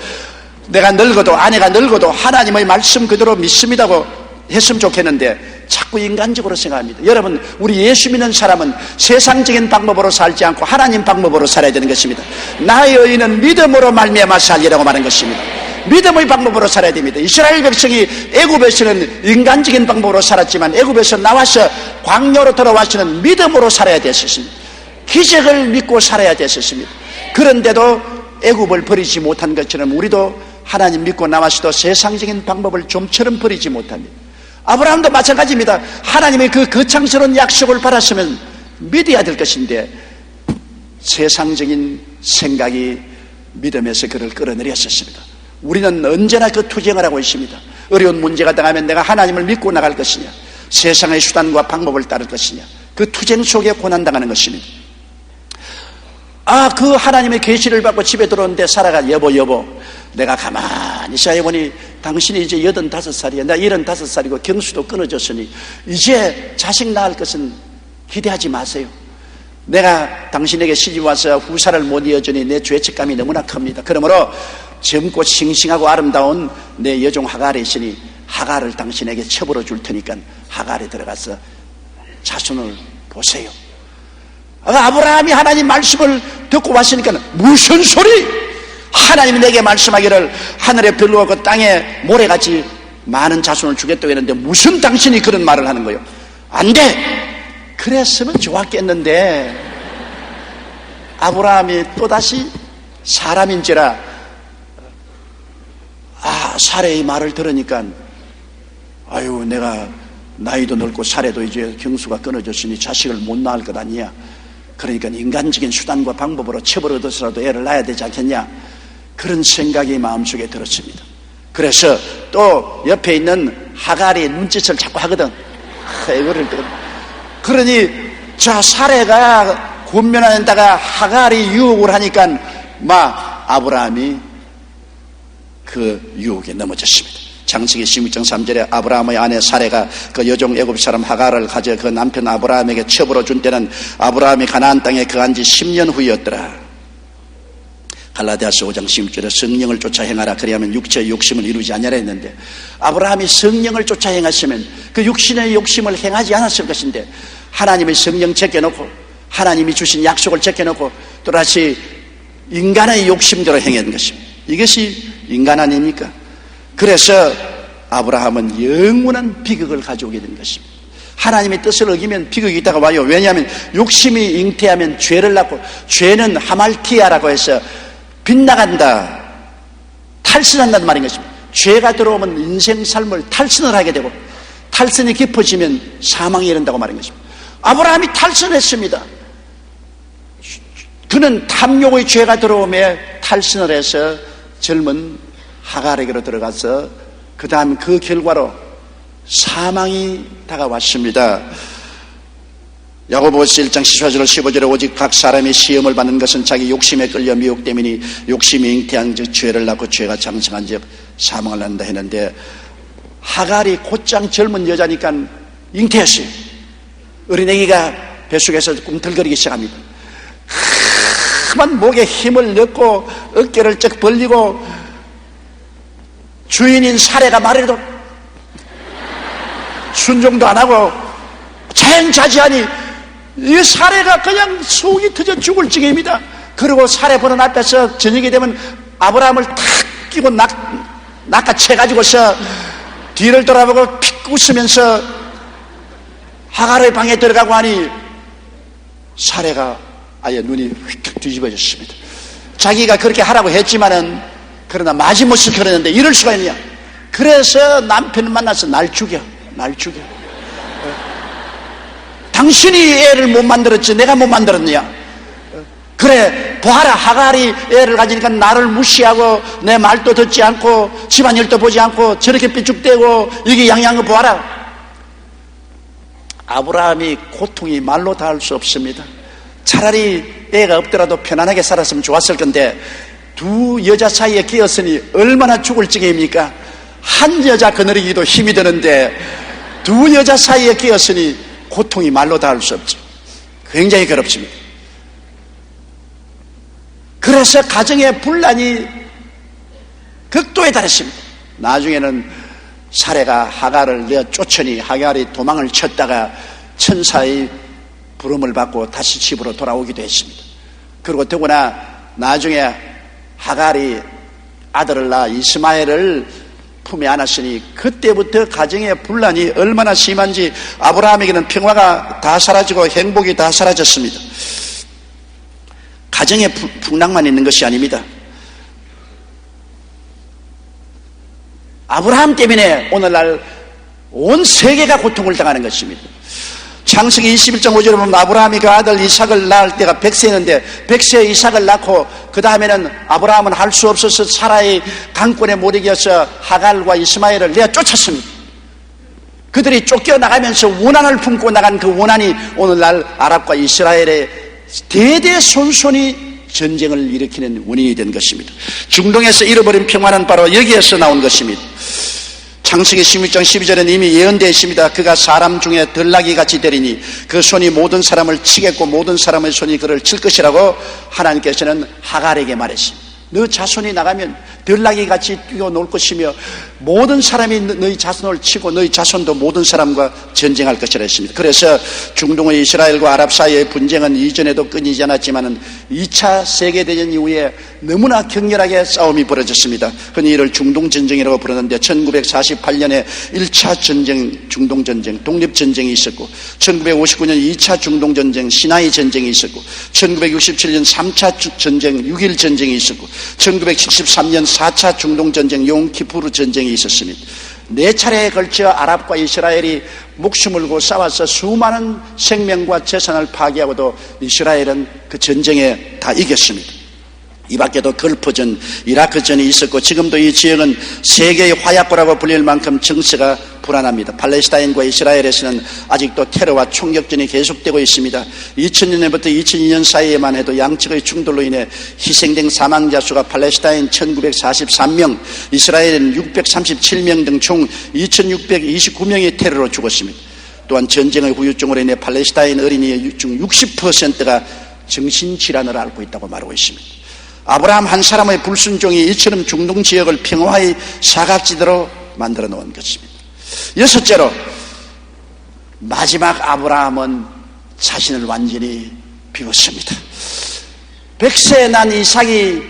내가 늙어도 아내가 늙어도 하나님의 말씀 그대로 믿습니다고 했으면 좋겠는데 자꾸 인간적으로 생각합니다. 여러분, 우리 예수 믿는 사람은 세상적인 방법으로 살지 않고 하나님 방법으로 살아야 되는 것입니다. 나의 의인은 믿음으로 말미암아 살리라고 말한 것입니다. 믿음의 방법으로 살아야 됩니다. 이스라엘 백성이 애굽에서는 인간적인 방법으로 살았지만 애굽에서 나와서 광야로 돌아와서는 믿음으로 살아야 됐었습니다. 기적을 믿고 살아야 됐었습니다. 그런데도 애굽을 버리지 못한 것처럼 우리도 하나님 믿고 나와서도 세상적인 방법을 좀처럼 버리지 못합니다. 아브라함도 마찬가지입니다. 하나님의 그 거창스러운 약속을 받았으면 믿어야 될 것인데 세상적인 생각이 믿음에서 그를 끌어내렸었습니다. 우리는 언제나 그 투쟁을 하고 있습니다. 어려운 문제가 당하면 내가 하나님을 믿고 나갈 것이냐, 세상의 수단과 방법을 따를 것이냐, 그 투쟁 속에 고난당하는 것입니다. 그 하나님의 계시를 받고 집에 들어오는데 사라가 여보 내가 가만히 생각해보니 당신이 이제 85살이야 나 75살이고 경수도 끊어졌으니 이제 자식 낳을 것은 기대하지 마세요. 내가 당신에게 시집와서 후사를 못 이어주니 내 죄책감이 너무나 큽니다. 그러므로 젊고 싱싱하고 아름다운 내 여종 하갈이 있으니 하갈을 당신에게 첩으로 줄 테니까 하갈에 들어가서 자손을 보세요. 아브라함이 하나님 말씀을 듣고 왔으니까 무슨 소리? 하나님이 내게 말씀하기를 하늘의 별과 그 땅에 모래같이 많은 자손을 주겠다고 했는데 무슨 당신이 그런 말을 하는 거예요? 안 돼! 그랬으면 좋았겠는데 아브라함이 또다시 사람인지라 사레의 말을 들으니까 아유 내가 나이도 늙고 사례도 이제 경수가 끊어졌으니 자식을 못 낳을 것 아니냐. 그러니까 인간적인 수단과 방법으로 첩을 얻어서라도 애를 낳아야 되지 않겠냐. 그런 생각이 마음속에 들었습니다. 그래서 또 옆에 있는 하갈이 눈짓을 자꾸 하거든. 그러니 자 사례가 권면하는다가 하갈이 유혹을 하니까 아브라함이 그 유혹에 넘어졌습니다. 창세기 16장 3절에 아브라함의 아내 사레가 그 여종 애굽 사람 하갈을 가져 그 남편 아브라함에게 첩으로 준 때는 아브라함이 가나안 땅에 거한 지 10년 후였더라. 갈라디아서 5장 16절에 성령을 쫓아 행하라 그리하면 육체의 욕심을 이루지 아니하라 했는데 아브라함이 성령을 쫓아 행했으면 그 육신의 욕심을 행하지 않았을 것인데 하나님의 성령 제껴놓고 하나님이 주신 약속을 제껴놓고 또다시 인간의 욕심대로 행한 것입니다. 이것이 인간 아닙니까? 그래서 아브라함은 영원한 비극을 가져오게 된 것입니다. 하나님의 뜻을 어기면 비극이 있다가 와요. 왜냐하면 욕심이 잉태하면 죄를 낳고 죄는 하말티아라고 해서 빗나간다, 탈선한다는 말인 것입니다. 죄가 들어오면 인생 삶을 탈선을 하게 되고 탈선이 깊어지면 사망이 이른다고 말인 것입니다. 아브라함이 탈선했습니다. 그는 탐욕의 죄가 들어오며 탈선을 해서 젊은 하갈에게로 들어가서 그 다음 그 결과로 사망이 다가왔습니다. 야고보서 1장 14절 15절에 오직 각 사람이 시험을 받는 것은 자기 욕심에 끌려 미혹됨이니 욕심이 잉태한 즉 죄를 낳고 죄가 장성한 즉 사망을 낳는다 했는데 하갈이 곧장 젊은 여자니까 잉태했어요. 어린애기가 뱃속에서 꿈틀거리기 시작합니다. 만 목에 힘을 넣고 어깨를 쩍 벌리고 주인인 사례가 말해도 순종도 안 하고 자연자재하니 이 사례가 그냥 속이 터져 죽을 지경입니다. 그리고 사례 보는 앞에서 저녁이 되면 아브라함을 탁 끼고 낚아채가지고서 뒤를 돌아보고 픽 웃으면서 하갈의 방에 들어가고 하니 사례가 아예 눈이 휙 뒤집어졌습니다. 자기가 그렇게 하라고 했지만은 그러나 마지못을 그러는데 이럴 수가 있느냐. 그래서 남편을 만나서 날 죽여 당신이 애를 못 만들었지 내가 못 만들었냐? 그래, 보아라, 하갈이 애를 가지니까 나를 무시하고 내 말도 듣지 않고 집안일도 보지 않고 저렇게 삐죽대고 이게 양양한 거 보아라. 아브라함이 고통이 말로 다 할 수 없습니다. 차라리 애가 없더라도 편안하게 살았으면 좋았을 건데 두 여자 사이에 끼었으니 얼마나 죽을 지경입니까? 한 여자 거느리기도 힘이 드는데 두 여자 사이에 끼었으니 고통이 말로 다 할 수 없죠. 굉장히 괴롭습니다. 그래서 가정의 분란이 극도에 달했습니다. 나중에는 사례가 하갈을 내어 쫓으니 하갈이 도망을 쳤다가 천사의 부름을 받고 다시 집으로 돌아오기도 했습니다. 그리고 더구나 나중에 하갈이 아들을 낳아 이스마엘을 품에 안았으니 그때부터 가정의 분란이 얼마나 심한지 아브라함에게는 평화가 다 사라지고 행복이 다 사라졌습니다. 가정에 풍랑만 있는 것이 아닙니다. 아브라함 때문에 오늘날 온 세계가 고통을 당하는 것입니다. 창세기 21장 5절에 보면 아브라함이 그 아들 이삭을 낳을 때가 100세였는데 100세에 이삭을 낳고 그 다음에는 아브라함은 할 수 없어서 사라의 강권에 못 이겨서 하갈과 이스마엘을 내어 쫓았습니다. 그들이 쫓겨나가면서 원한을 품고 나간 그 원한이 오늘날 아랍과 이스라엘의 대대손손이 전쟁을 일으키는 원인이 된 것입니다. 중동에서 잃어버린 평화는 바로 여기에서 나온 것입니다. 창세기 16장 12절에는 이미 예언되어 있습니다. 그가 사람 중에 들나귀같이 되리니 그 손이 모든 사람을 치겠고 모든 사람의 손이 그를 칠 것이라고 하나님께서는 하갈에게 말했습니다. 너 자손이 나가면 들나귀같이 뛰어놀 것이며 모든 사람이 너희 자손을 치고 너희 자손도 모든 사람과 전쟁할 것이라 했습니다. 그래서 중동의 이스라엘과 아랍 사이의 분쟁은 이전에도 끊이지 않았지만 2차 세계대전 이후에 너무나 격렬하게 싸움이 벌어졌습니다. 흔히 이를 중동전쟁이라고 부르는데 1948년에 1차 전쟁 중동전쟁 독립전쟁이 있었고 1959년 2차 중동전쟁 시나이 전쟁이 있었고 1967년 3차 전쟁 6.1 전쟁이 있었고 1973년 4차 중동전쟁 용키푸르 전쟁이 있었습니다. 4차례에 걸쳐 아랍과 이스라엘이 목숨을 걸고 싸워서 수많은 생명과 재산을 파괴하고도 이스라엘은 그 전쟁에 다 이겼습니다. 이 밖에도 걸프전, 이라크전이 있었고 지금도 이 지역은 세계의 화약고라고 불릴 만큼 정세가 불안합니다. 팔레스타인과 이스라엘에서는 아직도 테러와 총격전이 계속되고 있습니다. 2000년부터 2002년 사이에만 해도 양측의 충돌로 인해 희생된 사망자 수가 팔레스타인 1943명, 이스라엘은 637명 등 총 2629명이 테러로 죽었습니다. 또한 전쟁의 후유증으로 인해 팔레스타인 어린이의 중 60%가 정신질환을 앓고 있다고 말하고 있습니다. 아브라함 한 사람의 불순종이 이처럼 중동 지역을 평화의 사각지대로 만들어 놓은 것입니다. 여섯째로 마지막 아브라함은 자신을 완전히 비웠습니다. 100세에 난 이삭이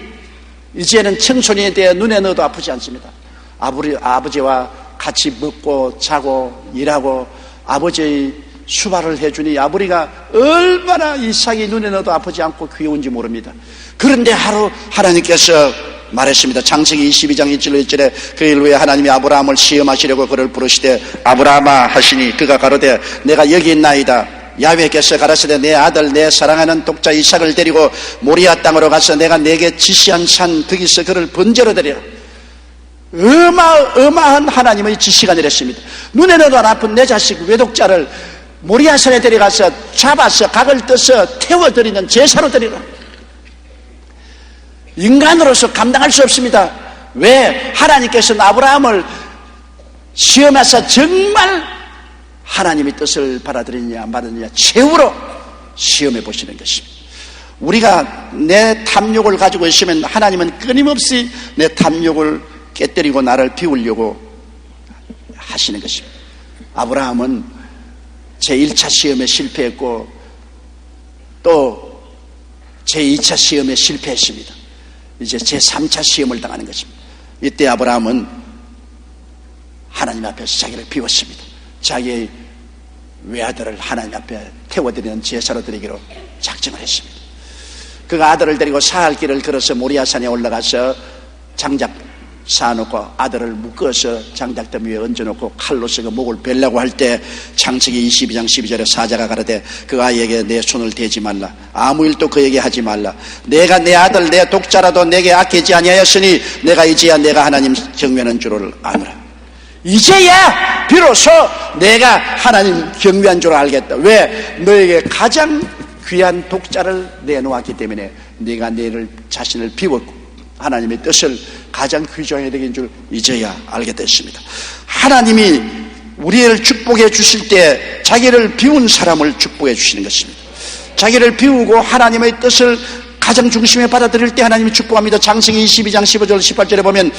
이제는 청소년에 대해 눈에 넣어도 아프지 않습니다. 아버지와 같이 먹고 자고 일하고 아버지의 수발을 해주니 아버지가 얼마나 이삭이 눈에 넣어도 아프지 않고 귀여운지 모릅니다. 그런데 하루 하나님께서 말했습니다. 창세기 22장 1절 1절에 그 일 후에 하나님이 아브라함을 시험하시려고 그를 부르시되 아브라함아 하시니 그가 가로되 내가 여기 있나이다. 야훼께서 가라사대 내 아들 내 사랑하는 독자 이삭을 데리고 모리아 땅으로 가서 내가 내게 지시한 산 거기서 그를 번제로 드리라. 어마어마한 하나님의 지시가 내렸습니다. 눈에 넣어도 안 아픈 내 자식 외독자를 모리아산에 데려가서 잡아서 각을 떠서 태워드리는 제사로 드리라. 인간으로서 감당할 수 없습니다. 왜? 하나님께서는 아브라함을 시험해서 정말 하나님의 뜻을 받아들이느냐 안 받아들이느냐 최후로 시험해 보시는 것입니다. 우리가 내 탐욕을 가지고 있으면 하나님은 끊임없이 내 탐욕을 깨뜨리고 나를 비우려고 하시는 것입니다. 아브라함은 제1차 시험에 실패했고 또 제2차 시험에 실패했습니다. 이제 제3차 시험을 당하는 것입니다. 이때 아브라함은 하나님 앞에서 자기를 비웠습니다. 자기의 외아들을 하나님 앞에 태워드리는 제사로 드리기로 작정을 했습니다. 그가 아들을 데리고 사흘 길을 걸어서 모리아산에 올라가서 장작 쌓아놓고 아들을 묶어서 장작더미 위에 얹어놓고 칼로서 그 목을 베려고 할 때 창세기 22장 12절에 사자가 가라되 그 아이에게 내 손을 대지 말라. 아무 일도 그에게 하지 말라. 내가 내 아들 내 독자라도 내게 아끼지 아니하였으니 내가 이제야 내가 하나님 경외하는 줄을 아노라. 이제야 비로소 내가 하나님 경외한 줄 알겠다. 왜? 너에게 가장 귀한 독자를 내놓았기 때문에 네가 너를 자신을 비웠고 하나님의 뜻을 가장 귀중하게 여긴 줄 이제야 알게 됐습니다. 하나님이 우리를 축복해 주실 때 자기를 비운 사람을 축복해 주시는 것입니다. 자기를 비우고 하나님의 뜻을 가장 중심에 받아들일 때 하나님이 축복합니다. 창세기 22장 15절 18절에 보면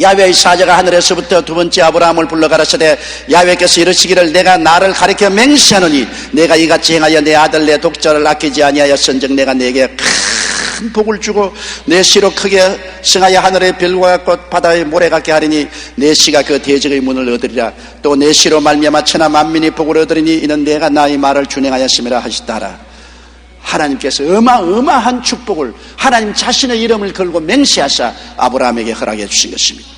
야훼의 사자가 하늘에서부터 두 번째 아브라함을 불러 가라사대 야훼께서 이르시기를 내가 나를 가리켜 맹세하노니 내가 이같이 행하여 내 아들 내 독자를 아끼지 아니하였은즉 내가 내게 큰 복을 주고 내 씨로 크게 승하여 하늘의 별과 같고 바다의 모래 같게 하리니 내 씨가 그 대적의 문을 얻으리라. 또 내 씨로 말미암아 천하 만민이 복을 얻으리니 이는 내가 나의 말을 준행하였음이라 하시다라. 하나님께서 어마어마한 축복을 하나님 자신의 이름을 걸고 맹세하사 아브라함에게 허락해 주신 것입니다.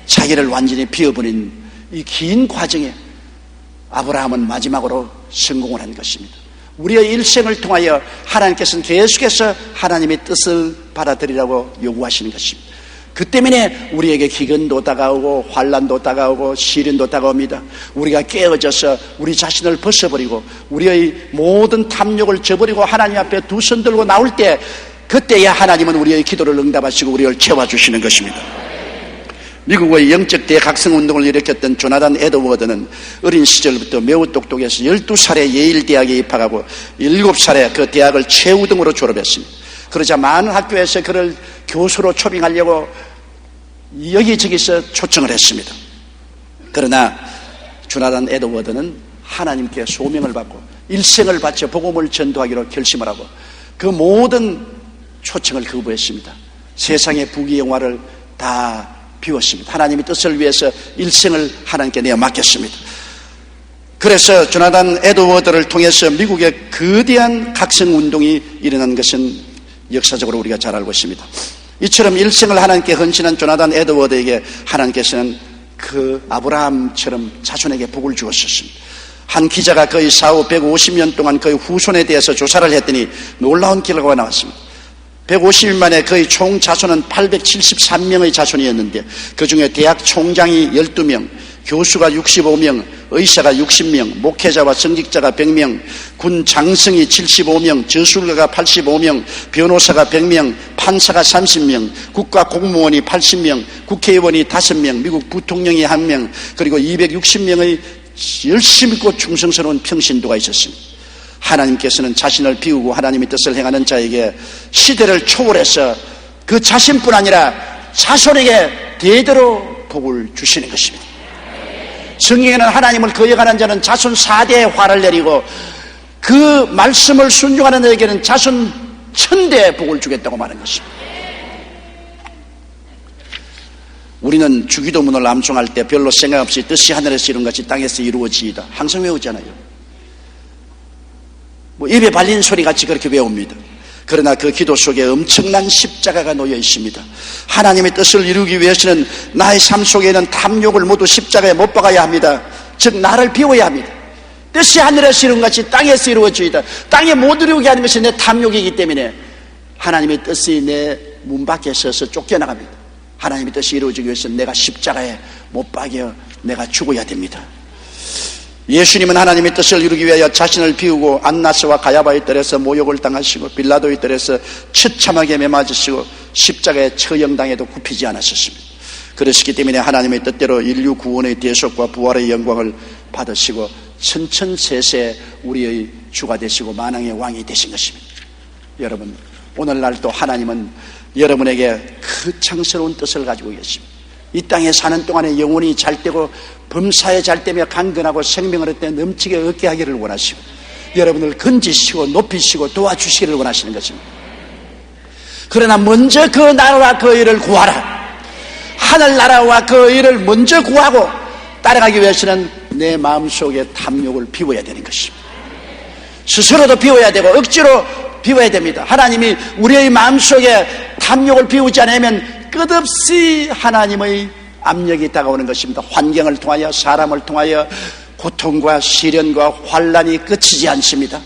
자기를 완전히 비워버린 이 긴 과정에 아브라함은 마지막으로 성공을 한 것입니다. 우리의 일생을 통하여 하나님께서는 계속해서 하나님의 뜻을 받아들이라고 요구하시는 것입니다. 그 때문에 우리에게 기근도 다가오고 환난도 다가오고 시련도 다가옵니다. 우리가 깨어져서 우리 자신을 벗어버리고 우리의 모든 탐욕을 저버리고 하나님 앞에 두 손 들고 나올 때 그때야 하나님은 우리의 기도를 응답하시고 우리를 채워주시는 것입니다. 미국의 영적 대각성운동을 일으켰던 조나단 에드워드는 어린 시절부터 매우 똑똑해서 12살에 예일대학에 입학하고 7살에 그 대학을 최우등으로 졸업했습니다. 그러자 많은 학교에서 그를 교수로 초빙하려고 여기저기서 초청을 했습니다. 그러나 조나단 에드워드는 하나님께 소명을 받고 일생을 바쳐 복음을 전도하기로 결심을 하고 그 모든 초청을 거부했습니다. 세상의 부귀영화를 다 비웠습니다. 하나님의 뜻을 위해서 일생을 하나님께 내어 맡겼습니다. 그래서 조나단 에드워드를 통해서 미국의 거대한 각성운동이 일어난 것은 역사적으로 우리가 잘 알고 있습니다. 이처럼 일생을 하나님께 헌신한 조나단 에드워드에게 하나님께서는 그 아브라함처럼 자손에게 복을 주었습니다. 한 기자가 그의 사후 150년 동안 그의 후손에 대해서 조사를 했더니 놀라운 결과가 나왔습니다. 150일 만에 그의 총 자손은 873명의 자손이었는데 그 중에 대학 총장이 12명, 교수가 65명, 의사가 60명, 목회자와 성직자가 100명, 군 장성이 75명, 저술가가 85명, 변호사가 100명, 판사가 30명, 국가 공무원이 80명, 국회의원이 5명, 미국 부통령이 1명, 그리고 260명의 열심히 있고 충성스러운 평신도가 있었습니다. 하나님께서는 자신을 비우고 하나님의 뜻을 행하는 자에게 시대를 초월해서 그 자신뿐 아니라 자손에게 대대로 복을 주시는 것입니다. 성경에는 하나님을 거역하는 자는 자손 4대에 화를 내리고 그 말씀을 순종하는 자에게는 자손 1000대의 복을 주겠다고 말한 것입니다. 우리는 주기도문을 암송할 때 별로 생각 없이 뜻이 하늘에서 이룬 같이 땅에서 이루어지이다 항상 외우잖아요. 입에 발린 소리 같이 그렇게 외웁니다. 그러나 그 기도 속에 엄청난 십자가가 놓여 있습니다. 하나님의 뜻을 이루기 위해서는 나의 삶 속에는 탐욕을 모두 십자가에 못 박아야 합니다. 즉 나를 비워야 합니다. 뜻이 하늘에서 이룬 같이 땅에서 이루어지이다. 땅에 못 이루게 하는 것이 내 탐욕이기 때문에 하나님의 뜻이 내 문 밖에 서서 쫓겨나갑니다. 하나님의 뜻이 이루어지기 위해서는 내가 십자가에 못 박여 내가 죽어야 됩니다. 예수님은 하나님의 뜻을 이루기 위하여 자신을 비우고 안나스와 가야바의 뜰에서 모욕을 당하시고 빌라도의 뜰에서 처참하게 매맞으시고 십자가에 처형당해도 굽히지 않았었습니다. 그러시기 때문에 하나님의 뜻대로 인류 구원의 대속과 부활의 영광을 받으시고 천천세세 우리의 주가 되시고 만왕의 왕이 되신 것입니다. 여러분, 오늘날 또 하나님은 여러분에게 그 창스러운 뜻을 가지고 계십니다. 이 땅에 사는 동안에 영혼이 잘되고 범사에 잘되며 강건하고 생명을 얻되 넘치게 얻게 하기를 원하시고 여러분을 건지시고 높이시고 도와주시기를 원하시는 것입니다. 그러나 먼저 그 나라와 그 일을 구하라. 하늘나라와 그 일을 먼저 구하고 따라가기 위해서는 내 마음속에 탐욕을 비워야 되는 것입니다. 스스로도 비워야 되고 억지로 비워야 됩니다. 하나님이 우리의 마음속에 탐욕을 비우지 않으면 끝없이 하나님의 압력이 다가오는 것입니다. 환경을 통하여, 사람을 통하여 고통과 시련과 환란이 끝이지 않습니다.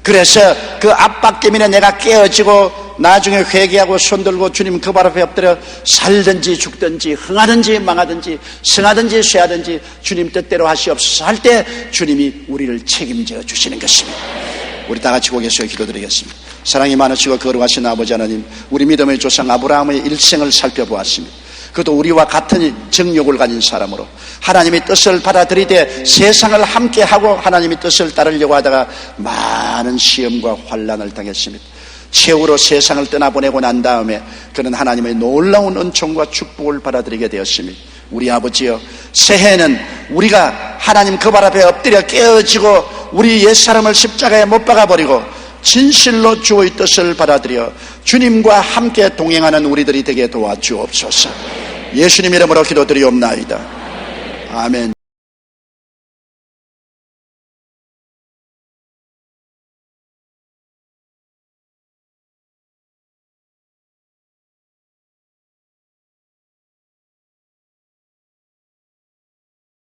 그래서 그 압박 때문에 내가 깨어지고 나중에 회개하고 손들고 주님 그 발 앞에 엎드려 살든지 죽든지 흥하든지 망하든지 승하든지 쇠하든지 주님 뜻대로 하시옵소서 할 때 주님이 우리를 책임져 주시는 것입니다. 우리 다 같이 고개 숙여 기도드리겠습니다. 사랑이 많으시고 거룩하신 아버지 하나님, 우리 믿음의 조상 아브라함의 일생을 살펴보았습니다. 그것도 우리와 같은 정욕을 가진 사람으로 하나님의 뜻을 받아들이되 세상을 함께하고 하나님의 뜻을 따르려고 하다가 많은 시험과 환난을 당했습니다. 최후로 세상을 떠나보내고 난 다음에 그는 하나님의 놀라운 은총과 축복을 받아들이게 되었습니다. 우리 아버지여, 새해에는 우리가 하나님 그 발 앞에 엎드려 깨어지고 우리 옛사람을 십자가에 못 박아버리고 진실로 주의 뜻을 받아들여 주님과 함께 동행하는 우리들이 되게 도와주옵소서. 예수님 이름으로 기도드리옵나이다. 아멘.